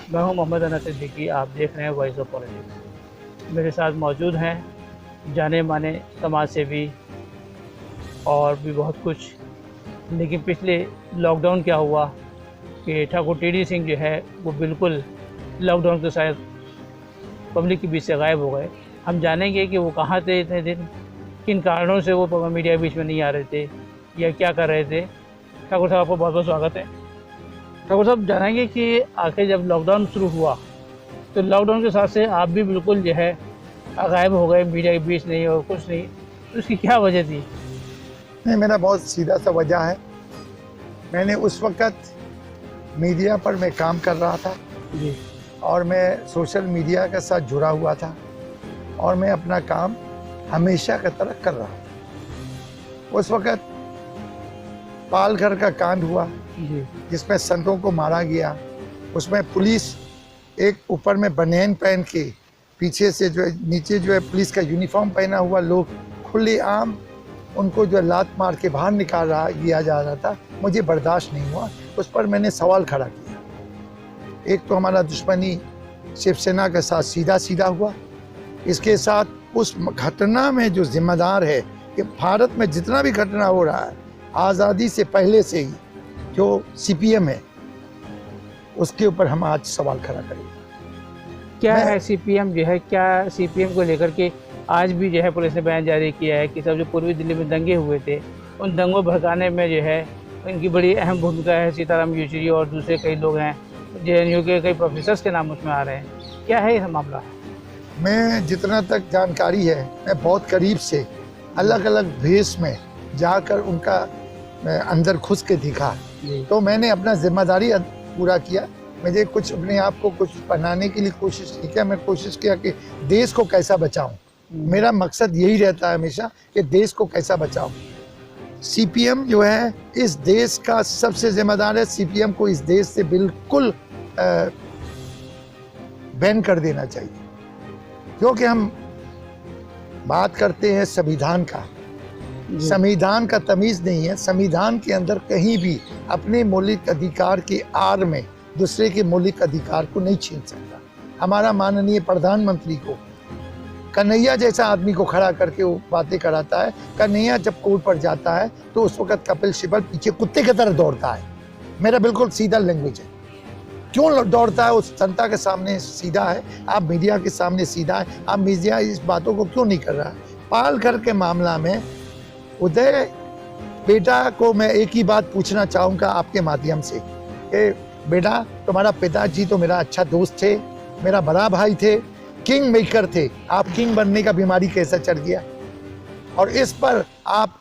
मैं हूं मोहम्मद अनस सिद्दीकी। आप देख रहे हैं वॉइस ऑफ पॉलिटिक्स। मेरे साथ मौजूद हैं जाने माने समाज सेवी और भी बहुत कुछ। लेकिन पिछले लॉकडाउन क्या हुआ कि ठाकुर टीडी सिंह जो है वो बिल्कुल लॉकडाउन के साथ पब्लिक के बीच से गायब हो गए। हम जानेंगे कि वो कहाँ थे इतने दिन, किन कारणों से वो मीडिया के बीच में नहीं आ रहे थे या क्या कर रहे थे। ठाकुर साहब, आपको बहुत बहुत स्वागत है। ठाकुर साहब, जानेंगे कि आखिर जब लॉकडाउन शुरू हुआ तो लॉकडाउन के साथ से आप भी बिल्कुल जो है गायब हो गए, मीडिया के बीच नहीं और कुछ नहीं, तो उसकी क्या वजह थी? नहीं, मेरा बहुत सीधा सा वजह है। मैंने उस वक़्त मीडिया पर मैं काम कर रहा था जी और मैं सोशल मीडिया के साथ जुड़ा हुआ था और मैं अपना काम हमेशा की तरह कर रहा था। उस वक़्त पालघर का कांड हुआ जी जिसमें संतों को मारा गया। उसमें पुलिस एक ऊपर में बनियान पहन के पीछे से जो है नीचे जो है पुलिस का यूनिफॉर्म पहना हुआ लोग खुलेआम उनको जो लात मार के बाहर निकाल रहा किया जा रहा था। मुझे बर्दाश्त नहीं हुआ। उस पर मैंने सवाल खड़ा किया। एक तो हमारा दुश्मनी शिवसेना के साथ सीधा सीधा हुआ, इसके साथ उस घटना में जो जिम्मेदार है कि भारत में जितना भी घटना हो रहा है आज़ादी से पहले से ही जो सीपीएम है उसके ऊपर हम आज सवाल खड़ा करेंगे। क्या है सीपीएम जो है, क्या सीपीएम को लेकर के आज भी जो है पुलिस ने बयान जारी किया है कि सब जो पूर्वी दिल्ली में दंगे हुए थे उन दंगों भड़काने में जो है इनकी बड़ी अहम भूमिका है। सीताराम येचुरी और दूसरे कई लोग हैं, जेएनयू के कई प्रोफेसर्स के नाम उसमें आ रहे हैं। क्या है यह मामला? मैं जितना तक जानकारी है मैं बहुत करीब से अलग अलग भेष में जाकर उनका अंदर घुस के दिखा, तो मैंने अपना जिम्मेदारी पूरा किया। मुझे कुछ अपने आप को कुछ बनाने के लिए कोशिश नहीं किया। मैं कोशिश किया कि देश को कैसा बचाऊं। मेरा मकसद यही रहता है हमेशा कि देश को कैसा बचाऊं। सीपीएम जो है इस देश का सबसे जिम्मेदार है। सीपीएम को इस देश से बिल्कुल बैन कर देना चाहिए, क्योंकि हम बात करते हैं संविधान का। संविधान का तमीज़ नहीं है। संविधान के अंदर कहीं भी अपने मौलिक अधिकार की आड़ में दूसरे के मौलिक अधिकार को नहीं छीन सकता। हमारा माननीय प्रधानमंत्री को कन्हैया जैसा आदमी को खड़ा करके वो बातें कराता है। कन्हैया जब कोर्ट पर जाता है तो उस वक्त कपिल सिब्बल पीछे कुत्ते की तरह दौड़ता है। मेरा बिल्कुल सीधा लैंग्वेज है। क्यों दौड़ता है? उस जनता के सामने सीधा है, आप मीडिया के सामने सीधा है। आप मीडिया इस बातों को क्यों नहीं कर रहा है? पालघर के मामला में उदय बेटा को मैं एक ही बात पूछना चाहूँगा आपके माध्यम से कि बेटा, तुम्हारा पिताजी तो मेरा अच्छा दोस्त थे, मेरा बड़ा भाई थे, किंग मेकर थे। आप किंग बनने का बीमारी कैसा चढ़ गया? और इस पर आप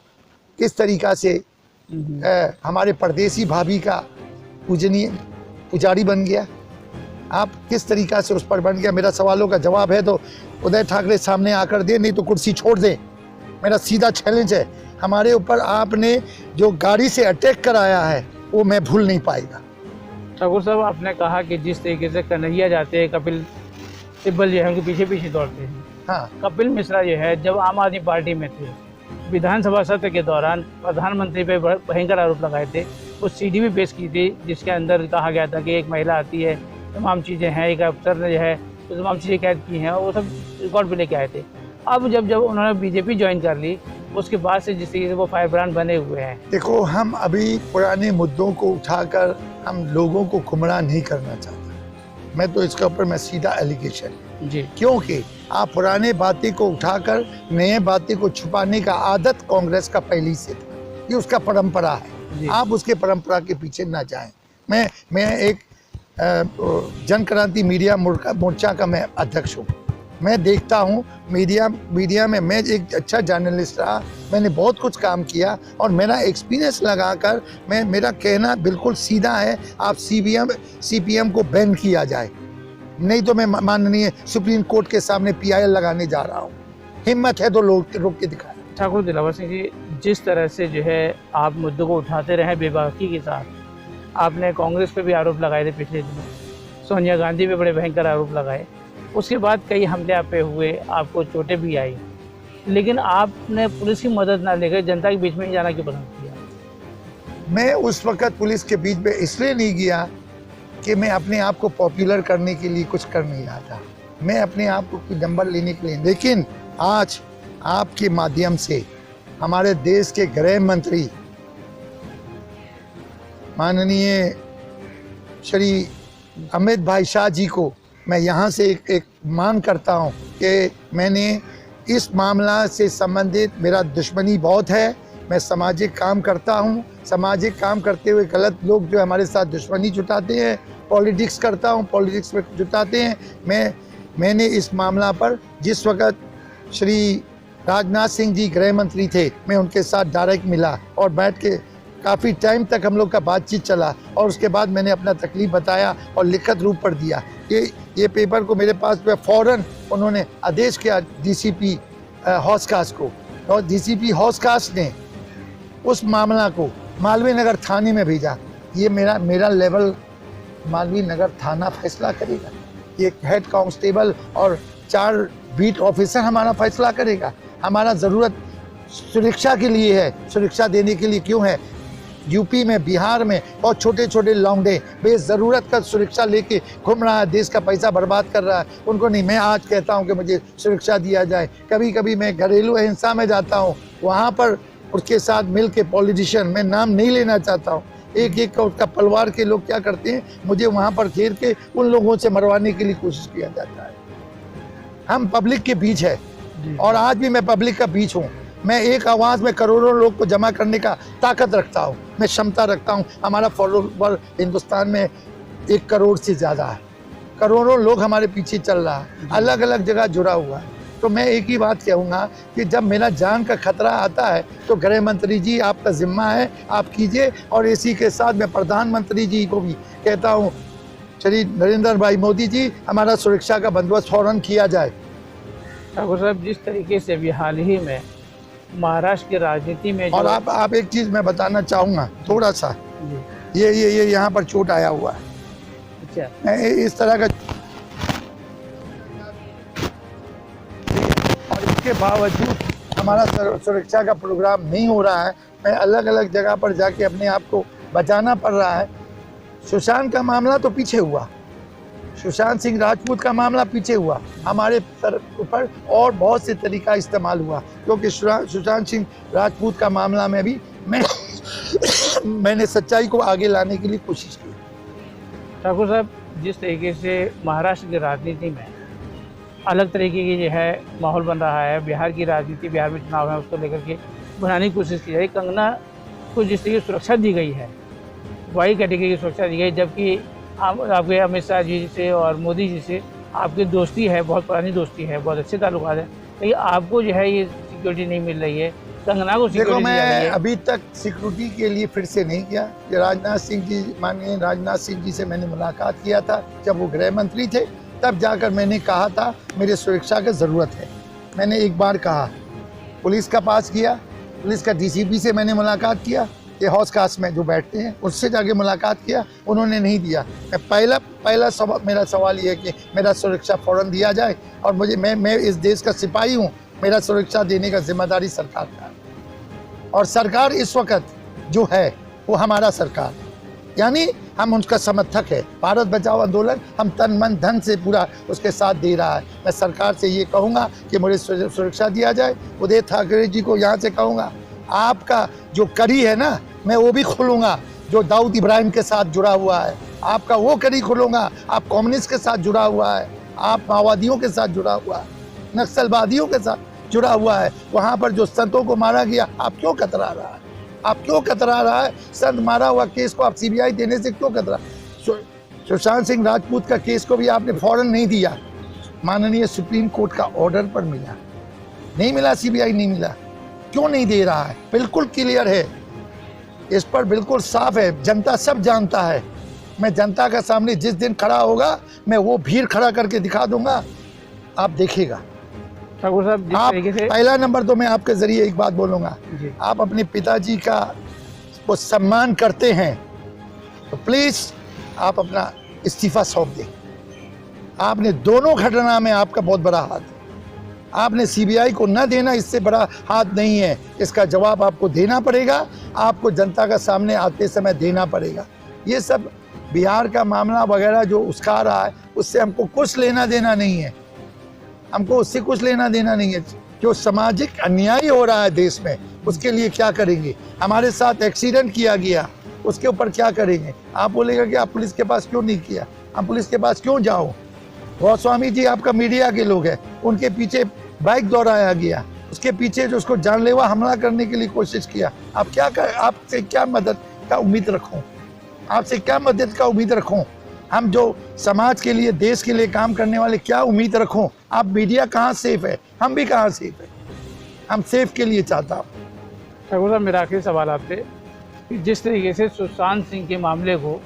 किस तरीका से हमारे परदेसी भाभी का पूजनीय पुजारी बन गया? आप किस तरीका से उस पर बन गया? मेरा सवालों का जवाब है तो उदय ठाकरे सामने आकर दे, नहीं तो कुर्सी छोड़ दे। मेरा सीधा चैलेंज है। हमारे ऊपर आपने जो गाड़ी से अटैक कराया है वो मैं भूल नहीं पाएगा। ठाकुर साहब, आपने कहा कि जिस तरीके से कन्हैया जाते हैं, कपिल सिब्बल जो है उनके पीछे पीछे दौड़ते हैं। हाँ, कपिल मिश्रा जो है जब आम आदमी पार्टी में थे, विधानसभा सत्र के दौरान प्रधानमंत्री पे भयंकर आरोप लगाए थे। वो सीडी भी पेश की थी जिसके अंदर कहा गया था कि एक महिला आती है, तमाम चीज़ें हैं, एक अफसर ने जो है तो तमाम चीज़ें कैद की हैं और वो सब रिकॉर्ड पे लेके आए थे। अब जब उन्होंने बीजेपी ज्वाइन कर ली उसके बाद से जिस तरीके से वो फायर ब्रांड बने हुए हैं। देखो, हम अभी पुराने मुद्दों को उठाकर हम लोगों को गुमराह नहीं करना चाहते। मैं तो इसके ऊपर मैं सीधा एलिगेशन जी, क्योंकि आप पुराने बातें को उठाकर नए बातें को छुपाने का आदत कांग्रेस का पहले से था। ये उसका परंपरा है। आप उसके परंपरा के पीछे ना जाएं। मैं एक जन क्रांति मीडिया मोर्चा का मैं अध्यक्ष हूँ। मैं देखता हूँ मीडिया में मैं एक अच्छा जर्नलिस्ट रहा। मैंने बहुत कुछ काम किया और मेरा एक्सपीरियंस लगाकर मेरा कहना बिल्कुल सीधा है। आप सीपीएम को बैन किया जाए, नहीं तो मैं माननीय सुप्रीम कोर्ट के सामने पीआईएल लगाने जा रहा हूँ। हिम्मत है तो रोक के दिखाएं। ठाकुर दिलावर सिंह जी, जिस तरह से जो है आप मुद्दों को उठाते रहे बेबाकी के साथ, आपने कांग्रेस पे भी आरोप लगाए थे पिछले दिनों, सोनिया गांधी पे बड़े भयंकर आरोप लगाए, उसके बाद कई हमले आप पे हुए, आपको चोटें भी आई, लेकिन आपने पुलिस की मदद ना लेकर जनता के बीच में ही जाना क्यों पसंद किया? मैं उस वक्त पुलिस के बीच में इसलिए नहीं गया कि मैं अपने आप को पॉपुलर करने के लिए कुछ कर नहीं रहा था, मैं अपने आप को कोई नंबर लेने के लिए। लेकिन आज आपके माध्यम से हमारे देश के गृह मंत्री माननीय श्री अमित भाई शाह जी को मैं यहाँ से एक मान करता हूँ कि मैंने इस मामला से संबंधित, मेरा दुश्मनी बहुत है, मैं सामाजिक काम करता हूँ, सामाजिक काम करते हुए गलत लोग जो हमारे साथ दुश्मनी जुटाते हैं, पॉलिटिक्स करता हूँ, पॉलिटिक्स में जुटाते हैं। मैंने इस मामला पर जिस वक्त श्री राजनाथ सिंह जी गृह मंत्री थे, मैं उनके साथ डायरेक्ट मिला और बैठ के काफ़ी टाइम तक हम लोग का बातचीत चला और उसके बाद मैंने अपना तकलीफ बताया और लिखित रूप पर दिया। ये पेपर को मेरे पास जो है फ़ौरन उन्होंने आदेश किया डीसीपी हौसखास को, और डीसीपी हौसखास ने उस मामला को मालवीय नगर थाने में भेजा। ये मेरा लेवल मालवीय नगर थाना फैसला करेगा, ये हेड कांस्टेबल और 4 बीट ऑफिसर हमारा फैसला करेगा। हमारा ज़रूरत सुरक्षा के लिए है, सुरक्षा देने के लिए क्यों है? यूपी में, बिहार में बहुत छोटे छोटे लौंडे बेज़रूरत का सुरक्षा लेके घूम रहा है, देश का पैसा बर्बाद कर रहा है, उनको नहीं। मैं आज कहता हूं कि मुझे सुरक्षा दिया जाए। कभी कभी मैं घरेलू हिंसा में जाता हूं, वहां पर उसके साथ मिल के पॉलिटिशियन, मैं नाम नहीं लेना चाहता हूं, एक उसका परिवार के लोग क्या करते हैं, मुझे वहाँ पर घेर के उन लोगों से मरवाने के लिए कोशिश किया जाता है। हम पब्लिक के बीच है और आज भी मैं पब्लिक का बीच हूँ। मैं एक आवाज़ में करोड़ों लोग को जमा करने का ताकत रखता हूँ, मैं क्षमता रखता हूँ। हमारा फॉलोवर हिंदुस्तान में 1 करोड़ से ज़्यादा है, करोड़ों लोग हमारे पीछे चल रहा है, अलग अलग जगह जुड़ा हुआ है। तो मैं एक ही बात कहूँगा कि जब मेरा जान का खतरा आता है तो गृह मंत्री जी आपका जिम्मा है, आप कीजिए। और इसी के साथ मैं प्रधानमंत्री जी को भी कहता हूँ, श्री नरेंद्र भाई मोदी जी, हमारा सुरक्षा का बंदोबस्त फौरन किया जाए। ठाकुर साहब, जिस तरीके से अभी हाल ही में महाराष्ट्र की राजनीति में और आप एक चीज़ मैं बताना चाहूँगा थोड़ा सा, ये यहाँ पर चोट आया हुआ है। अच्छा, मैं इस तरह का, और इसके बावजूद हमारा सुरक्षा का प्रोग्राम नहीं हो रहा है। मैं अलग अलग जगह पर जाके अपने आप को बचाना पड़ रहा है। सुशांत का मामला तो पीछे हुआ, सुशांत सिंह राजपूत का मामला पीछे हुआ, हमारे ऊपर और बहुत से तरीका इस्तेमाल हुआ, क्योंकि सुशांत सिंह राजपूत का मामला में भी मैंने सच्चाई को आगे लाने के लिए कोशिश की। ठाकुर साहब, जिस तरीके से महाराष्ट्र की राजनीति में अलग तरीके की जो है माहौल बन रहा है, बिहार की राजनीति, बिहार में चुनाव है उसको लेकर के बनाने की कोशिश की जा रही, कंगना को जिस तरीके की सुरक्षा दी गई है, वाई कैटेगरी की सुरक्षा दी गई, जबकि आपके अमित शाह जी से और मोदी जी से आपकी दोस्ती है, बहुत पुरानी दोस्ती है, बहुत अच्छे ताल्लुकात हैं, लेकिन आपको जो है ये सिक्योरिटी नहीं मिल रही है, कंगना को सिक्योरिटी दी जा रही है। मैं अभी तक सिक्योरिटी के लिए फिर से नहीं किया। राजनाथ सिंह जी, माननीय राजनाथ सिंह जी से मैंने मुलाकात किया था जब वो गृह मंत्री थे, तब जाकर मैंने कहा था मेरे सुरक्षा की ज़रूरत है। मैंने एक बार कहा, पुलिस का पास किया, पुलिस का डीसीपी से मैंने मुलाकात किया, ये हौस खास में जो बैठते हैं उससे जाके मुलाकात किया, उन्होंने नहीं दिया। मैं पहला सवाल, मेरा सवाल ये है कि मेरा सुरक्षा फ़ौरन दिया जाए, और मैं इस देश का सिपाही हूँ, मेरा सुरक्षा देने का जिम्मेदारी सरकार का है। और सरकार इस वक्त जो है वो हमारा सरकार है, यानी हम उनका समर्थक है। भारत बचाओ आंदोलन हम तन मन धन से पूरा उसके साथ दे रहा है। मैं सरकार से ये कहूँगा कि मुझे सुरक्षा दिया जाए। उदय ठाकरे जी को यहाँ से कहूँगा, आपका जो कड़ी है ना, मैं वो भी खोलूँगा जो दाऊद इब्राहिम के साथ जुड़ा हुआ है, आपका वो कड़ी खोलूँगा। आप कम्युनिस्ट के साथ जुड़ा हुआ है, आप माओवादियों के साथ जुड़ा हुआ है, नक्सलवादियों के साथ जुड़ा हुआ है। वहाँ पर जो संतों को मारा गया, आप क्यों कतरा रहा है? आप क्यों कतरा रहा है? संत मारा हुआ केस को आप सीबीआई देने से क्यों कतरा? सुशांत सिंह राजपूत का केस को भी आपने फौरन नहीं दिया, माननीय सुप्रीम कोर्ट का ऑर्डर पर मिला, नहीं मिला, सीबीआई नहीं मिला। क्यों नहीं दे रहा है? बिल्कुल क्लियर है, इस पर बिल्कुल साफ है, जनता सब जानता है। मैं जनता के सामने जिस दिन खड़ा होगा, मैं वो भीड़ खड़ा करके दिखा दूंगा, आप देखिएगा। ठाकुर साहब, जिस तरीके से पहला नंबर तो मैं आपके जरिए एक बात बोलूँगा, आप अपने पिताजी का वो सम्मान करते हैं तो प्लीज़ आप अपना इस्तीफा सौंप दें। आपने दोनों घटना में आपका बहुत बड़ा हाथ है। आपने सीबीआई को न देना, इससे बड़ा हाथ नहीं है। इसका जवाब आपको देना पड़ेगा, आपको जनता का सामने आते समय देना पड़ेगा। ये सब बिहार का मामला वगैरह जो उस्का रहा है, उससे हमको कुछ लेना देना नहीं है, हमको उससे कुछ लेना देना नहीं है। जो सामाजिक अन्याय हो रहा है देश में, उसके लिए क्या करेंगे? हमारे साथ एक्सीडेंट किया गया, उसके ऊपर क्या करेंगे? आप बोलेगा कि आप पुलिस के पास क्यों नहीं किया, हम पुलिस के पास क्यों जाओ? गोस्वामी जी आपका मीडिया के लोग हैं, उनके पीछे बाइक दौड़ाया गया, उसके पीछे जो उसको जानलेवा हमला करने के लिए कोशिश किया। आप क्या कर, आपसे क्या मदद का उम्मीद रखूं? आपसे क्या मदद का उम्मीद रखूं? हम जो समाज के लिए, देश के लिए काम करने वाले, क्या उम्मीद रखूं? आप मीडिया कहाँ सेफ है, हम भी कहाँ सेफ है? हम सेफ के लिए चाहता हूँ। ठाकुर साहब, मेरा आखिरी सवाल आपसे कि जिस तरीके से सुशांत सिंह के मामले को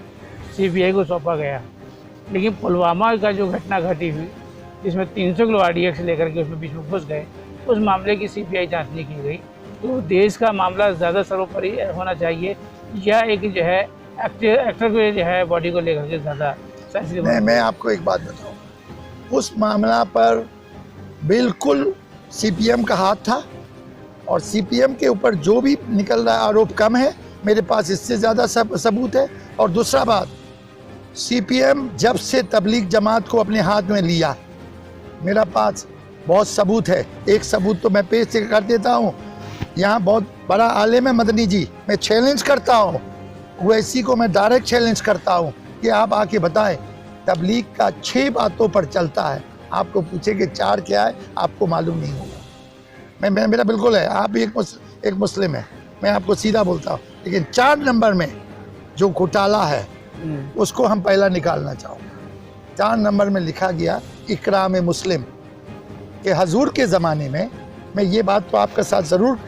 सीबीआई को सौंपा गया, लेकिन पुलवामा का जो घटना घटी हुई जिसमें 300 किलो RDX लेकर के उसमें बीच में घुस गए, उस मामले की सीबीआई जांच नहीं की गई, तो देश का मामला ज़्यादा सर्वोपरि होना चाहिए या एक जो है एक्टर को जो है बॉडी को लेकर के ज़्यादा सेंसिटिव? मैं आपको एक बात बताऊँ, उस मामला पर बिल्कुल CPM का हाथ था, और CPM के ऊपर जो भी निकल रहा आरोप कम है, मेरे पास इससे ज़्यादा सबूत है। और दूसरा बात, CPM जब से तबलीग जमात को अपने हाथ में लिया, मेरा पास बहुत सबूत है। एक सबूत तो मैं पेश कर देता हूँ, यहाँ बहुत बड़ा आलिम है मदनी जी, मैं चैलेंज करता हूँ, ओवैसी को मैं डायरेक्ट चैलेंज करता हूँ कि आप आके बताएं, तबलीग का 6 बातों पर चलता है, आपको पूछे कि 4 क्या है, आपको मालूम नहीं होगा। मेरा बिल्कुल है, आप भी एक मुस्लिम है, मैं आपको सीधा बोलता हूँ, लेकिन 4 नंबर में जो घोटाला है उसको हम पहला निकालना चाहूँगा। 4 नंबर में लिखा गया इकराम मुस्लिम कि हजूर के ज़माने में, मैं ये बात तो आपके साथ ज़रूर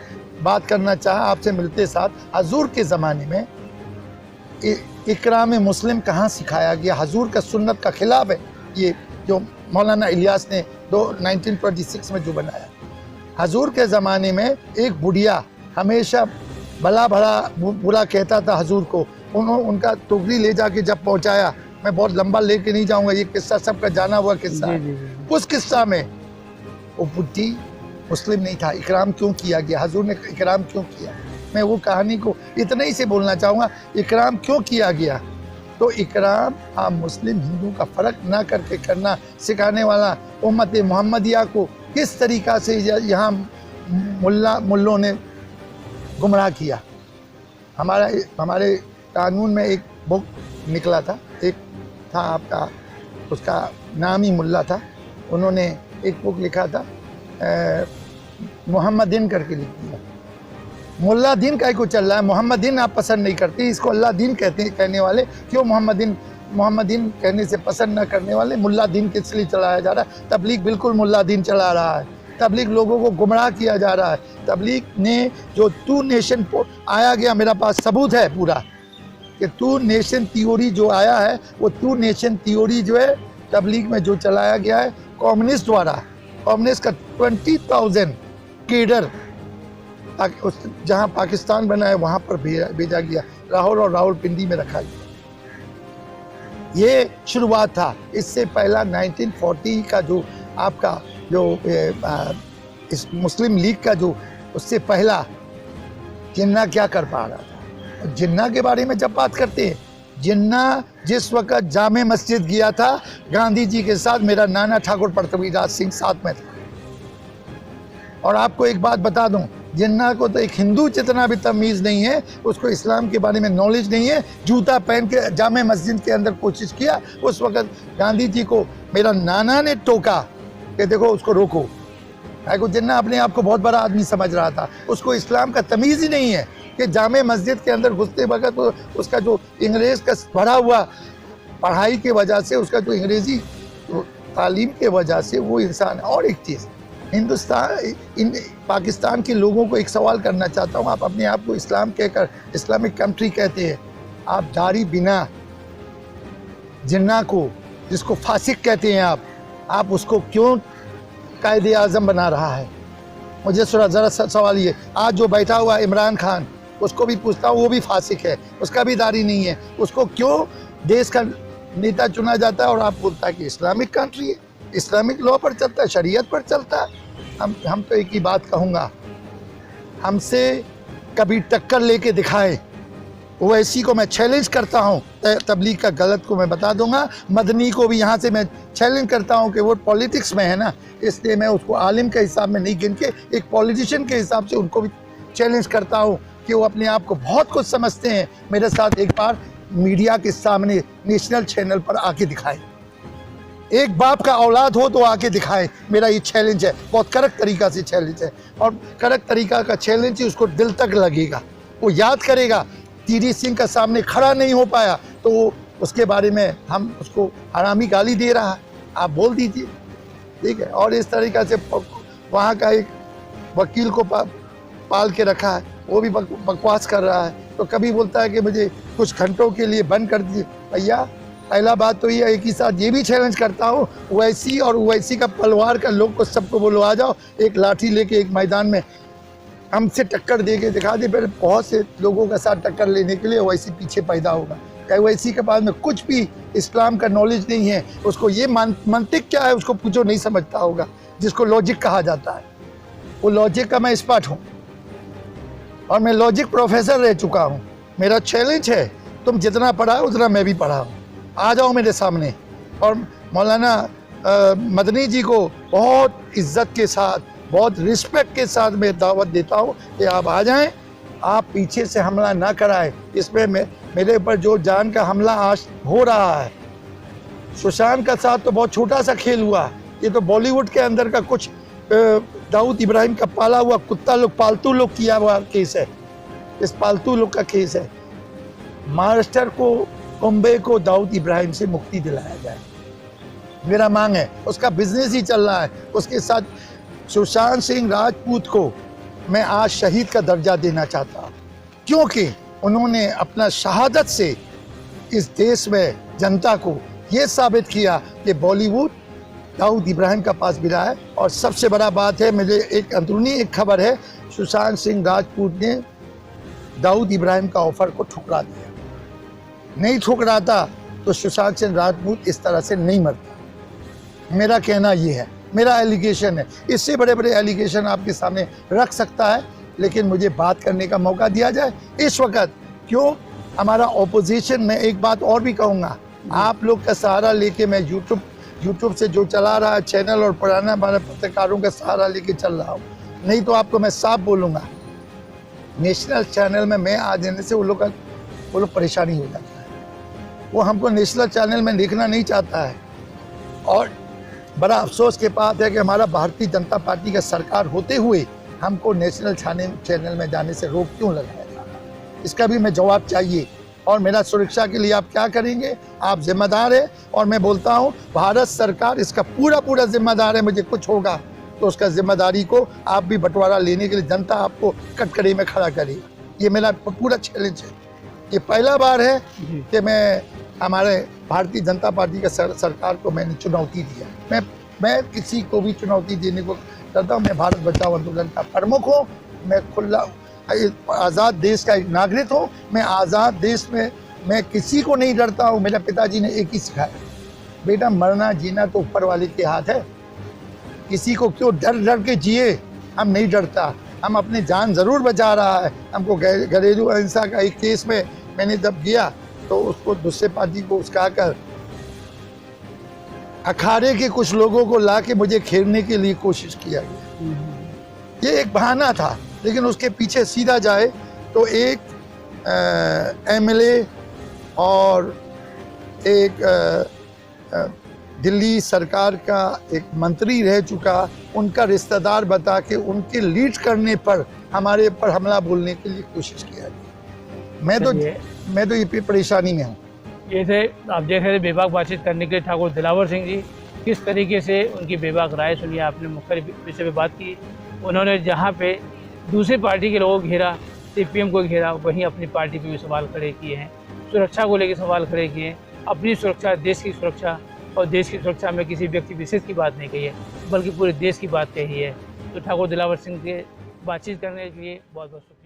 बात करना चाहा, आपसे मिलते साथ, हजूर के ज़माने में इकराम मुस्लिम कहाँ सिखाया गया? हजूर का सुन्नत का खिलाफ है ये जो मौलाना इलियास ने 1926 में जो बनाया। हजूर के ज़माने में एक बुढ़िया हमेशा भला भला बुरा कहता था हजूर को, उनका टोकरी ले जाके जब पहुंचाया, मैं बहुत लंबा लेके नहीं जाऊंगा, ये किस्सा सबका जाना हुआ किस्सा है। उस किस्सा में वो बुढ़ी मुस्लिम नहीं था, इकराम क्यों किया गया? हजूर ने इकराम क्यों किया? मैं वो कहानी को इतना ही से बोलना चाहूँगा, इकराम क्यों किया गया? तो इकराम आप मुस्लिम हिंदू का फ़र्क ना करके करना सिखाने वाला उम्मत मोहम्मदिया को किस तरीक़ा से यहाँ मुल्लों ने गुमराह किया। हमारे कानून में एक बुक निकला था, एक था आपका, उसका नाम ही मुल्ला था, उन्होंने एक बुक लिखा था, मोहम्मदीन करके लिख दिया। मुल्ला दीन काहे को चल रहा है? मोहम्मदीन आप पसंद नहीं करती, इसको अल्लाह दीन कहते हैं, कहने वाले क्यों मोहम्मदीन कहने से पसंद न करने वाले मुल्ला दीन किस लिए चलाया जा रहा है? तबलीग बिल्कुल मुल्ला दीन चला रहा है, तबलीग लोगों को गुमराह किया जा रहा है। तबलीग ने जो 2 नेशन आया गया, मेरा पास सबूत है पूरा कि 2 नेशन थ्योरी जो आया है, वो 2 नेशन थ्योरी जो है तबलीग में जो चलाया गया है कम्युनिस्ट द्वारा, कम्युनिस्ट का 20,000 केडर जहाँ पाकिस्तान बना है वहाँ पर भेजा गया, लाहौर और रावलपिंडी में रखा गया। ये शुरुआत था। इससे पहला 1940 का जो आपका जो इस मुस्लिम लीग का जो, उससे पहला जिन्ना क्या कर पा रहा था? जिन्ना के बारे में जब बात करते हैं, जिन्ना जिस वक्त जामे मस्जिद गया था गांधी जी के साथ, मेरा नाना ठाकुर पृथ्वीराज सिंह साथ में था। और आपको एक बात बता दूं, जिन्ना को तो एक हिंदू जितना भी तमीज़ नहीं है, उसको इस्लाम के बारे में नॉलेज नहीं है। जूता पहन के जामे मस्जिद के अंदर कोशिश किया, उस वक्त गांधी जी को मेरा नाना ने टोका कि देखो उसको रोको। को जिन्ना अपने आप को बहुत बड़ा आदमी समझ रहा था, उसको इस्लाम का तमीज़ ही नहीं है कि जामे मस्जिद के अंदर घुसते वक्त तो उसका जो अंग्रेज़ का भरा हुआ पढ़ाई के वजह से, उसका जो अंग्रेज़ी तालीम के वजह से वो इंसान। और एक चीज़, पाकिस्तान के लोगों को एक सवाल करना चाहता हूँ, आप अपने आप को इस्लाम कहकर इस्लामिक कंट्री कहते हैं, आप जारी बिना जिन्ना को, जिसको फासिक कहते हैं आप उसको क्यों कायदे आज़म बना रहा है? मुझे ज़रा सवाल ये, आज जो बैठा हुआ इमरान खान, उसको भी पूछता हूँ, वो भी फासिक है, उसका भी दाढ़ी नहीं है, उसको क्यों देश का नेता चुना जाता है? और आप बोलता है कि इस्लामिक कंट्री है, इस्लामिक लॉ पर चलता है, शरीयत पर चलता है। हम तो एक ही बात कहूँगा, हमसे कभी टक्कर लेके दिखाएं, ओवैसी को मैं चैलेंज करता हूँ, तबलीग का गलत को मैं बता दूंगा। मदनी को भी यहाँ से मैं चैलेंज करता हूँ कि वो पॉलिटिक्स में है ना, इसलिए मैं उसको आलिम के हिसाब में नहीं गिन के एक पॉलिटिशियन के हिसाब से उनको भी चैलेंज करता हूँ कि वो अपने आप को बहुत कुछ समझते हैं। मेरे साथ एक बार मीडिया के सामने नेशनल चैनल पर आके दिखाए, एक बाप का औलाद हो तो आके दिखाए। मेरा ये चैलेंज है, बहुत कड़क तरीका से चैलेंज है, और कड़क तरीका का चैलेंज ही उसको दिल तक लगेगा, वो याद करेगा। टीडी सिंह का सामने खड़ा नहीं हो पाया तो उसके बारे में हम उसको हरामी गाली दे रहा है, आप बोल दीजिए, ठीक है। और इस तरीक़ा से वहाँ का एक वकील को पाल के रखा है, वो भी बकवास कर रहा है। तो कभी बोलता है कि मुझे कुछ घंटों के लिए बंद कर दीजिए। भैया पहला बात तो ये, एक ही साथ ये भी चैलेंज करता हूँ, ओवैसी और ओवैसी का पलवार का लोग को सबको बोलो आ जाओ, एक लाठी लेके एक मैदान में हमसे टक्कर दे के दिखा दे। फिर बहुत से लोगों के साथ टक्कर लेने के लिए ओवैसी पीछे पैदा होगा। क्या ओवैसी के पास में कुछ भी इस्लाम का नॉलेज नहीं है, उसको ये मंतिक क्या है उसको पूछो, नहीं समझता होगा, जिसको लॉजिक कहा जाता है। वो लॉजिक का मैं एक्सपर्ट हूँ और मैं लॉजिक प्रोफेसर रह चुका हूँ। मेरा चैलेंज है, तुम जितना पढ़ा उतना मैं भी पढ़ा हूँ, आ जाओ मेरे सामने। और मौलाना मदनी जी को बहुत इज्जत के साथ, बहुत रिस्पेक्ट के साथ मैं दावत देता हूँ कि आप आ जाएं, आप पीछे से हमला ना कराएं। इसमें मेरे ऊपर जो जान का हमला आज हो रहा है, सुशांत का साथ तो बहुत छोटा सा खेल हुआ, ये तो बॉलीवुड के अंदर का कुछ दाऊद इब्राहिम का पाला हुआ कुत्ता लोग, पालतू लोग किया हुआ केस है। इस पालतू लोग का केस है। महाराष्ट्र को, बॉम्बे को दाऊद इब्राहिम से मुक्ति दिलाया जाए, मेरा मांग है। उसका बिजनेस ही चल रहा है। उसके साथ सुशांत सिंह राजपूत को मैं आज शहीद का दर्जा देना चाहता हूँ, क्योंकि उन्होंने अपना शहादत से इस देश में जनता को ये साबित किया कि बॉलीवुड दाऊद इब्राहिम का पास भी रहा है। और सबसे बड़ा बात है, मुझे एक अंदरूनी एक खबर है, सुशांत सिंह राजपूत ने दाऊद इब्राहिम का ऑफर को ठुकरा दिया। नहीं ठुकराता तो सुशांत सिंह राजपूत इस तरह से नहीं मरता। मेरा कहना ये है, मेरा एलिगेशन है। इससे बड़े बड़े एलिगेशन आपके सामने रख सकता है, लेकिन मुझे बात करने का मौका दिया जाए इस वक्त। क्यों हमारा ऑपोजिशन, मैं एक बात और भी कहूँगा, आप लोग का सहारा लेके मैं यूट्यूब से जो चला रहा है चैनल, और पुराना हमारे पत्रकारों का सहारा लेके चल रहा हूँ। नहीं तो आपको मैं साफ बोलूँगा, नेशनल चैनल में मैं आ जाने से वो लोग परेशानी हो जाता है। वो हमको नेशनल चैनल में देखना नहीं चाहता है। और बड़ा अफसोस के बात है कि हमारा भारतीय जनता पार्टी का सरकार होते हुए हमको नेशनल चैनल में जाने से रोक क्यों लगाया जा रहा है, इसका भी मैं जवाब चाहिए। और मेरा सुरक्षा के लिए आप क्या करेंगे, आप जिम्मेदार है। और मैं बोलता हूँ भारत सरकार इसका पूरा जिम्मेदार है। मुझे कुछ होगा तो उसका जिम्मेदारी को आप भी बंटवारा लेने के लिए जनता आपको कटकड़ी में खड़ा करेगा। ये मेरा पूरा चैलेंज है। ये पहला बार है कि मैं हमारे भारतीय जनता पार्टी का सरकार को मैंने चुनौती दिया। मैं किसी को भी चुनौती देने को करता हूँ। मैं भारत बचाओ आंदोलन का प्रमुख हूँ। मैं खुला आज़ाद देश का एक नागरिक हूँ। मैं आज़ाद देश में मैं किसी को नहीं डरता हूँ। मेरे पिताजी ने एक ही सिखाया, बेटा मरना जीना तो ऊपर वाले के हाथ है। किसी को क्यों डर के जिए, हम नहीं डरता। हम अपनी जान ज़रूर बचा रहा है। हमको घरेलू हिंसा का एक केस में मैंने जब गया तो उसको दूसरे पार्टी को उसका कर अखाड़े के कुछ लोगों को ला के मुझे घेरने के लिए कोशिश किया गया। ये एक बहाना था, लेकिन उसके पीछे सीधा जाए तो एक एमएलए और एक दिल्ली सरकार का एक मंत्री रह चुका, उनका रिश्तेदार बता के उनके लीड करने पर हमारे ऊपर हमला बोलने के लिए कोशिश किया गया। मैं तो ये परेशानी में हूँ। ये थे आप देख रहे थे बेबाक बातचीत करने के ठाकुर दिलावर सिंह जी। किस तरीके से उनकी बेबाक राय सुनी आपने, मुख्तलिफ विषय पे बात की। उन्होंने जहाँ पे दूसरी पार्टी के लोगों को घेरा, सीपीएम को घेरा, वहीं अपनी पार्टी पे भी सवाल खड़े किए हैं। सुरक्षा को लेकर सवाल खड़े किए हैं। अपनी सुरक्षा, देश की सुरक्षा, और देश की सुरक्षा में किसी व्यक्ति विशेष की बात नहीं कही है, बल्कि पूरे देश की बात कही है। तो ठाकुर दिलावर सिंह के बातचीत करने के लिए बहुत बहुत शुक्रिया।